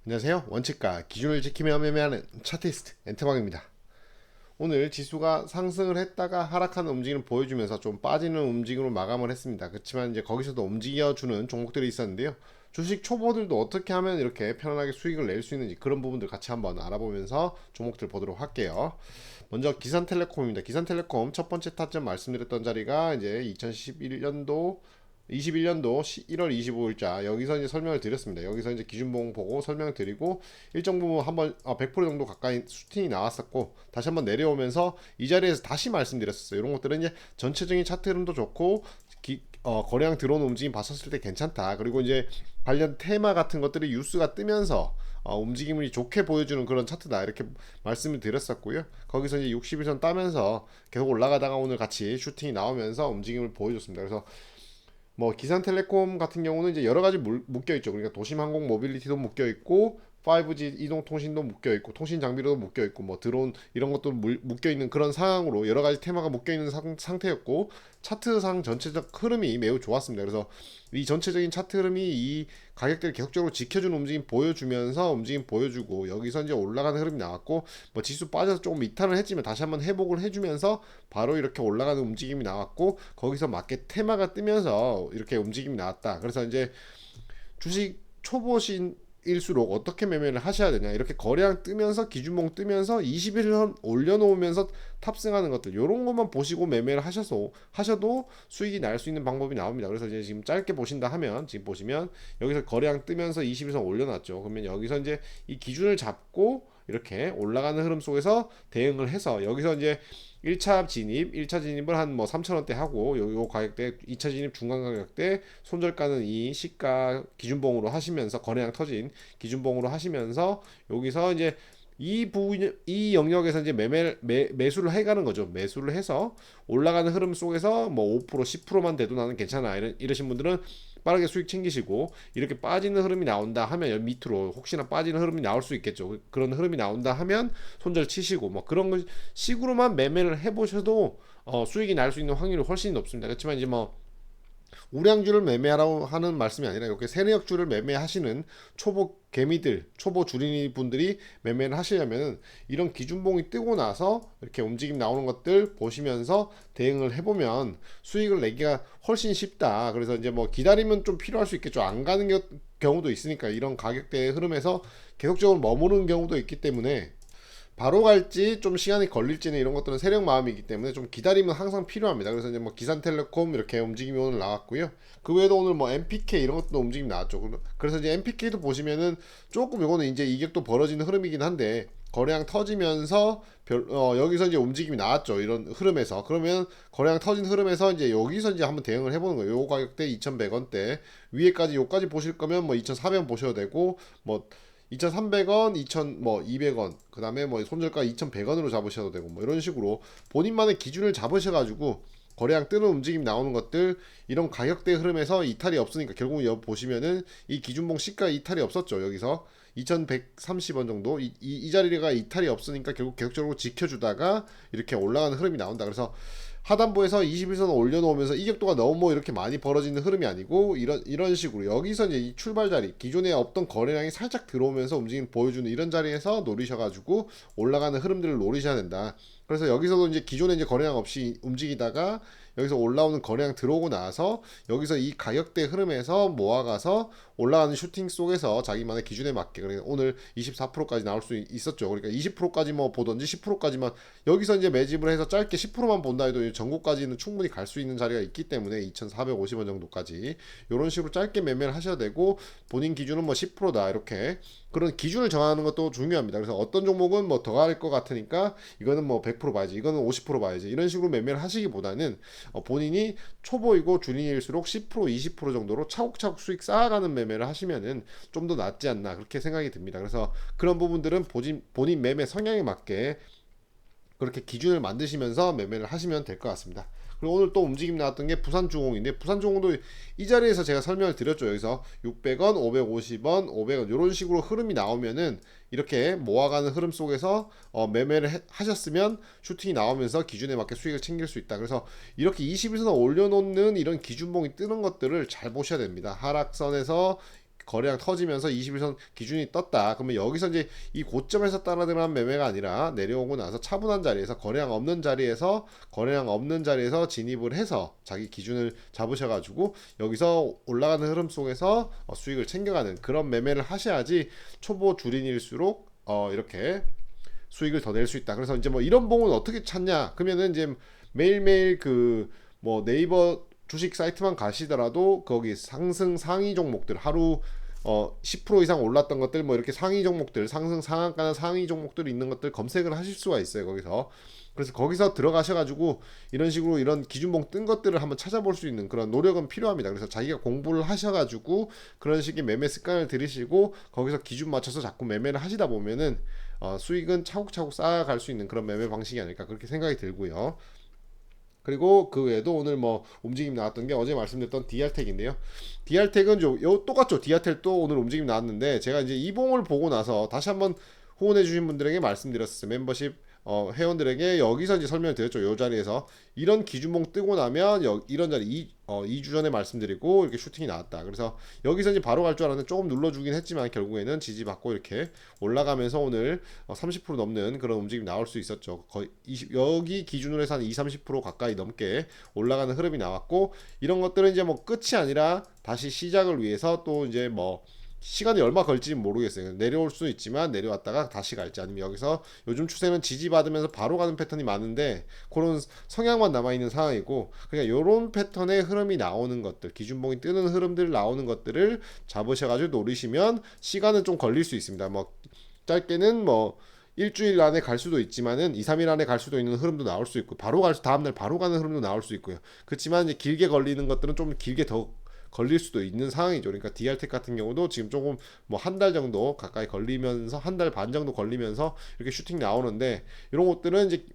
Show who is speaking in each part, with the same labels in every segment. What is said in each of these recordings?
Speaker 1: 안녕하세요. 원칙과 기준을 지키며 매매하는 차트이스트 엔터방입니다. 오늘 지수가 상승을 했다가 하락하는 움직임을 보여주면서 좀 빠지는 움직임으로 마감을 했습니다. 그렇지만 이제 거기서도 움직여주는 종목들이 있었는데요. 주식 초보들도 어떻게 하면 이렇게 편안하게 수익을 낼 수 있는지 그런 부분들 같이 한번 알아보면서 종목들 보도록 할게요. 먼저 기산텔레콤입니다. 기산텔레콤 첫 번째 타점 말씀드렸던 자리가 이제 2011년도 21년도 1월 25일자 여기서 이제 설명을 드렸습니다. 여기서 이제 기준봉 보고 설명을 드리고 일정 부분 한번 100% 정도 가까이 슈팅이 나왔었고 다시 한번 내려오면서 이 자리에서 다시 말씀드렸었어요. 이런 것들은 이제 전체적인 차트 흐름도 좋고 거래량 들어오는 움직임 봤었을 때 괜찮다. 그리고 이제 관련 테마 같은 것들이 뉴스가 뜨면서 움직임을 좋게 보여주는 그런 차트다 이렇게 말씀을 드렸었고요. 거기서 이제 60일선 따면서 계속 올라가다가 오늘 같이 슈팅이 나오면서 움직임을 보여줬습니다. 그래서 뭐 기산텔레콤 같은 경우는 이제 여러 가지 묶여 있죠. 그러니까 도심항공 모빌리티도 묶여 있고 5G 이동통신도 묶여 있고 통신 장비로도 묶여 있고 뭐 드론 이런 것도 묶여 있는 그런 상황으로 여러 가지 테마가 묶여 있는 상태였고 차트상 전체적 흐름이 매우 좋았습니다. 그래서 이 전체적인 차트 흐름이 이 가격대를 계속적으로 지켜주는 움직임 보여주면서 움직임 보여주고 여기서 이제 올라가는 흐름이 나왔고 뭐 지수 빠져서 조금 이탈을 했지만 다시 한번 회복을 해주면서 바로 이렇게 올라가는 움직임이 나왔고 거기서 맞게 테마가 뜨면서 이렇게 움직임이 나왔다. 그래서 이제 주식 초보신 일수록 어떻게 매매를 하셔야 되냐 이렇게 거래량 뜨면서 기준봉 뜨면서 21선 올려놓으면서 탑승하는 것들 이런 것만 보시고 매매를 하셔도 수익이 날 수 있는 방법이 나옵니다. 그래서 이제 지금 짧게 보신다 하면 지금 보시면 여기서 거래량 뜨면서 21선 올려놨죠. 그러면 여기서 이제 이 기준을 잡고 이렇게 올라가는 흐름 속에서 대응을 해서 여기서 이제 1차 진입을 한 뭐 3,000원대 하고 요 가격대 2차 진입 중간 가격대 손절가는 이 시가 기준봉으로 하시면서 거래량 터진 기준봉으로 하시면서 여기서 이제 이 영역에서 이제 매수를 해가는 거죠. 매수를 해서 올라가는 흐름 속에서 뭐 5% 10%만 돼도 나는 괜찮아 이러신 분들은 빠르게 수익 챙기시고 이렇게 빠지는 흐름이 나온다 하면 밑으로 혹시나 빠지는 흐름이 나올 수 있겠죠. 그런 흐름이 나온다 하면 손절 치시고 뭐 그런 식으로만 매매를 해보셔도 수익이 날 수 있는 확률이 훨씬 높습니다. 그렇지만 이제 뭐 우량주를 매매하라고 하는 말씀이 아니라 이렇게 세력주를 매매하시는 초보 개미들, 초보 주린이 분들이 매매를 하시려면 이런 기준봉이 뜨고 나서 이렇게 움직임 나오는 것들 보시면서 대응을 해보면 수익을 내기가 훨씬 쉽다. 그래서 이제 뭐 기다리면 좀 필요할 수 있겠죠. 안 가는 경우도 있으니까 이런 가격대의 흐름에서 계속적으로 머무르는 경우도 있기 때문에 바로 갈지 좀 시간이 걸릴지는 이런 것들은 세력 마음이기 때문에 좀 기다림은 항상 필요합니다. 그래서 이제 뭐 기산텔레콤 이렇게 움직임이 오늘 나왔고요. 그 외에도 오늘 뭐 MPK 이런 것도 움직임 나왔죠. 그래서 이제 MPK도 보시면은 조금 이거는 이제 이격도 벌어지는 흐름이긴 한데 거래량 터지면서 여기서 이제 움직임이 나왔죠. 이런 흐름에서 그러면 거래량 터진 흐름에서 이제 여기서 이제 한번 대응을 해보는 거예요. 요 가격대 2,100원대 위에까지 요까지 보실 거면 뭐 2,400원 보셔도 되고 뭐 2,300원, 2,000, 뭐 200원, 그 다음에 뭐 손절가 2,100원으로 잡으셔도 되고 뭐 이런 식으로 본인만의 기준을 잡으셔가지고 거래량 뜨는 움직임 나오는 것들 이런 가격대 흐름에서 이탈이 없으니까 결국 여기 보시면은 이 기준봉 시가 이탈이 없었죠. 여기서 2,130원 정도 이 자리가 이탈이 없으니까 결국 계속적으로 지켜주다가 이렇게 올라가는 흐름이 나온다. 그래서 하단부에서 21선 올려놓으면서 이격도가 너무 뭐 이렇게 많이 벌어지는 흐름이 아니고 이런 식으로 여기서 이제 이 출발 자리 기존에 없던 거래량이 살짝 들어오면서 움직임 보여주는 이런 자리에서 노리셔가지고 올라가는 흐름들을 노리셔야 된다. 그래서 여기서도 이제 기존에 이제 거래량 없이 움직이다가 여기서 올라오는 거래량 들어오고 나서 여기서 이 가격대 흐름에서 모아가서 올라가는 슈팅 속에서 자기만의 기준에 맞게 그러니까 오늘 24%까지 나올 수 있었죠. 그러니까 20%까지 뭐 보던지 10%까지만 여기서 이제 매집을 해서 짧게 10%만 본다 해도 전고까지는 충분히 갈 수 있는 자리가 있기 때문에 2,450원 정도까지 이런 식으로 짧게 매매를 하셔야 되고 본인 기준은 뭐 10%다 이렇게 그런 기준을 정하는 것도 중요합니다. 그래서 어떤 종목은 뭐 더 갈 것 같으니까 이거는 뭐 100% 봐야지 이거는 50% 봐야지 이런 식으로 매매를 하시기보다는 본인이 초보이고 주린이일수록 10% 20% 정도로 차곡차곡 수익 쌓아가는 매매를 하시면은 좀 더 낫지 않나 그렇게 생각이 듭니다. 그래서 그런 부분들은 본인 매매 성향에 맞게 그렇게 기준을 만드시면서 매매를 하시면 될 것 같습니다. 그리고 오늘 또 움직임 나왔던 게 부산중공인데 부산중공도 이 자리에서 제가 설명을 드렸죠. 여기서 600원, 550원, 500원 이런 식으로 흐름이 나오면은 이렇게 모아가는 흐름 속에서 매매를 하셨으면 슈팅이 나오면서 기준에 맞게 수익을 챙길 수 있다. 그래서 이렇게 21선 올려놓는 이런 기준봉이 뜨는 것들을 잘 보셔야 됩니다. 하락선에서 거래량 터지면서 21선 기준이 떴다. 그러면 여기서 이제 이 고점에서 따라 들어간 매매가 아니라 내려오고 나서 차분한 자리에서 거래량 없는 자리에서 진입을 해서 자기 기준을 잡으셔가지고 여기서 올라가는 흐름 속에서 수익을 챙겨가는 그런 매매를 하셔야지 초보 주린일수록 이렇게 수익을 더 낼 수 있다. 그래서 이제 뭐 이런 봉은 어떻게 찾냐? 그러면은 이제 매일매일 그 뭐 네이버 주식 사이트만 가시더라도 거기 상승 상위 종목들 하루 10% 이상 올랐던 것들 뭐 이렇게 상위 종목들 상승 상한가나 상위 종목들 있는 것들 검색을 하실 수가 있어요. 거기서. 그래서 거기서 들어가셔가지고 이런 식으로 이런 기준봉 뜬 것들을 한번 찾아볼 수 있는 그런 노력은 필요합니다. 그래서 자기가 공부를 하셔가지고 그런 식의 매매 습관을 들이시고 거기서 기준 맞춰서 자꾸 매매를 하시다 보면은 수익은 차곡차곡 쌓아갈 수 있는 그런 매매 방식이 아닐까 그렇게 생각이 들고요. 그리고 그 외에도 오늘 뭐 움직임 나왔던 게 어제 말씀드렸던 DR텍인데요. DR텍은 똑같죠. DR텍도 오늘 움직임 나왔는데 제가 이제 이봉을 보고 나서 다시 한번 후원해 주신 분들에게 말씀드렸어요. 멤버십 회원들에게 여기서 이제 설명을 드렸죠. 요 자리에서 이런 기준봉 뜨고 나면 이런 자리 2주 전에 말씀드리고 이렇게 슈팅이 나왔다. 그래서 여기서 이제 바로 갈 줄 알았는데 조금 눌러주긴 했지만 결국에는 지지받고 이렇게 올라가면서 오늘 30% 넘는 그런 움직임 나올 수 있었죠. 거의 여기 기준으로 해서 한 20-30% 가까이 넘게 올라가는 흐름이 나왔고 이런 것들은 이제 뭐 끝이 아니라 다시 시작을 위해서 또 이제 뭐 시간이 얼마 걸릴지 모르겠어요. 내려올 수도 있지만 내려왔다가 다시 갈지 아니면 여기서 요즘 추세는 지지받으면서 바로 가는 패턴이 많은데 그런 성향만 남아있는 상황이고 그러니까 요런 패턴의 흐름이 나오는 것들 기준봉이 뜨는 흐름들 나오는 것들을 잡으셔가지고 노리시면 시간은 좀 걸릴 수 있습니다. 뭐 짧게는 뭐 일주일 안에 갈 수도 있지만은 2, 3일 안에 갈 수도 있는 흐름도 나올 수 있고 다음날 바로 가는 흐름도 나올 수 있고요. 그렇지만 이제 길게 걸리는 것들은 좀 길게 더 걸릴 수도 있는 상황이죠. 그러니까 DR텍 같은 경우도 지금 조금 뭐 한 달 정도 가까이 걸리면서 한 달 반 정도 걸리면서 이렇게 슈팅 나오는데 이런 것들은 이제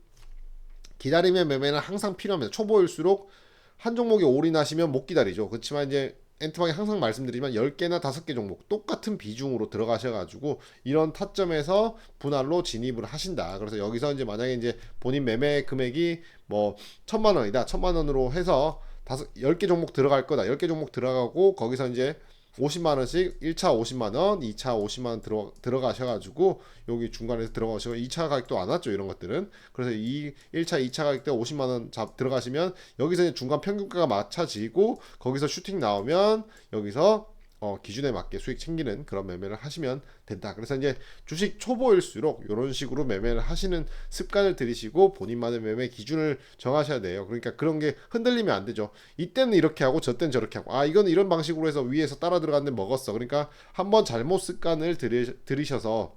Speaker 1: 기다림의 매매는 항상 필요합니다. 초보일수록 한 종목에 올인하시면 못 기다리죠. 그렇지만 이제 엔트방에 항상 말씀드리지만 10개나 5개 종목 똑같은 비중으로 들어가셔가지고 이런 타점에서 분할로 진입을 하신다. 그래서 여기서 이제 만약에 이제 본인 매매 금액이 뭐 1,000만 원이다. 1,000만 원으로 해서 10개 종목 들어갈 거다. 10개 종목 들어가고 거기서 이제 50만 원씩 1차 50만 원, 2차 50만 원 들어가셔가지고 여기 중간에서 들어가시고 2차 가격도 안 왔죠. 이런 것들은. 그래서 1차, 2차 가격 때 50만 원 들어가시면 여기서 이제 중간 평균가가 맞춰지고 거기서 슈팅 나오면 여기서 기준에 맞게 수익 챙기는 그런 매매를 하시면 된다. 그래서 이제 주식 초보일수록 이런 식으로 매매를 하시는 습관을 들이시고 본인만의 매매 기준을 정하셔야 돼요. 그러니까 그런 게 흔들리면 안 되죠. 이때는 이렇게 하고 저때는 저렇게 하고 이건 이런 방식으로 해서 위에서 따라 들어갔는데 먹었어. 그러니까 한번 잘못 습관을 들이셔서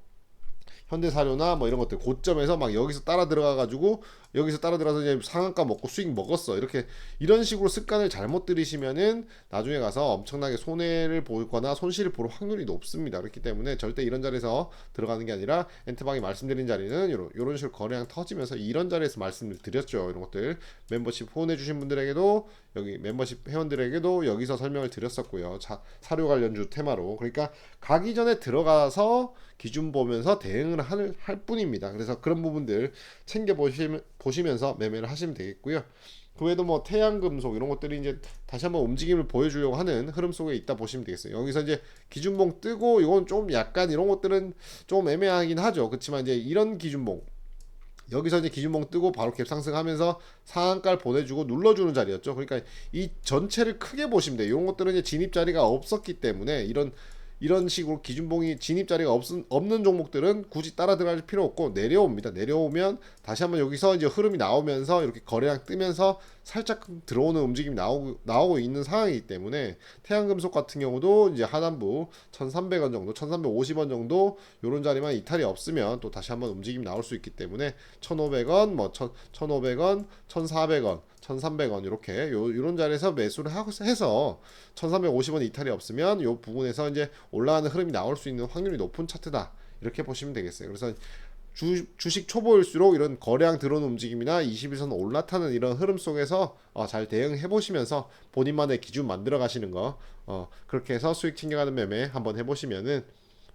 Speaker 1: 현대사료나 뭐 이런 것들 고점에서 막 여기서 따라 들어가가지고 여기서 따라 들어가서 이제 상한가 먹고 수익 먹었어 이렇게 이런 식으로 습관을 잘못 들이시면은 나중에 가서 엄청나게 손해를 보거나 손실을 볼 확률이 높습니다. 그렇기 때문에 절대 이런 자리에서 들어가는 게 아니라 엔트방이 말씀드린 자리는 이런 식으로 거래량 터지면서 이런 자리에서 말씀을 드렸죠. 이런 것들 멤버십 후원해 주신 분들에게도 여기 멤버십 회원들에게도 여기서 설명을 드렸었고요. 사료 관련주 테마로 그러니까 가기 전에 들어가서 기준 보면서 대응을 할 뿐입니다. 그래서 그런 부분들 챙겨 보시면서 매매를 하시면 되겠고요. 그 외에도 뭐 태양금속 이런 것들이 이제 다시 한번 움직임을 보여주려고 하는 흐름 속에 있다 보시면 되겠어요. 여기서 이제 기준봉 뜨고 이건 좀 약간 이런 것들은 좀 애매하긴 하죠. 그렇지만 이제 이런 기준봉 여기서 이제 기준봉 뜨고 바로 갭 상승하면서 상한가를 보내주고 눌러주는 자리였죠. 그러니까 이 전체를 크게 보시면 돼요. 이런 것들은 이제 진입 자리가 없었기 때문에 이런 식으로 기준봉이 진입 자리가 없는 종목들은 굳이 따라 들어갈 필요 없고 내려옵니다. 내려오면 다시 한번 여기서 이제 흐름이 나오면서 이렇게 거래량 뜨면서 살짝 들어오는 움직임이 나오고 있는 상황이기 때문에 태양금속 같은 경우도 이제 하단부 1,300원 정도, 1,350원 정도 요런 자리만 이탈이 없으면 또 다시 한번 움직임이 나올 수 있기 때문에 1,500원, 뭐 1,500원, 1,400원, 1,300원 이렇게 요런 자리에서 매수를 해서 1,350원 이탈이 없으면 요 부분에서 이제 올라가는 흐름이 나올 수 있는 확률이 높은 차트다. 이렇게 보시면 되겠어요. 그래서 주식 초보일수록 이런 거래량 들어오는 움직임이나 21선 올라타는 이런 흐름 속에서 잘 대응해 보시면서 본인만의 기준 만들어 가시는 거 그렇게 해서 수익 챙겨가는 매매 한번 해보시면은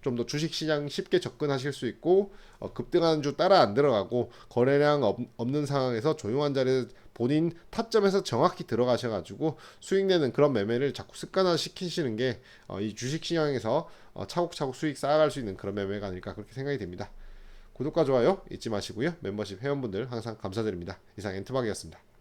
Speaker 1: 좀 더 주식시장 쉽게 접근하실 수 있고 급등하는 주 따라 안 들어가고 거래량 없는 상황에서 조용한 자리에서 본인 타점에서 정확히 들어가셔가지고 수익 내는 그런 매매를 자꾸 습관화 시키시는 게 이 주식시장에서 차곡차곡 수익 쌓아갈 수 있는 그런 매매가 아닐까 그렇게 생각이 됩니다. 구독과 좋아요 잊지 마시고요. 멤버십 회원분들 항상 감사드립니다. 이상 엔트박이었습니다.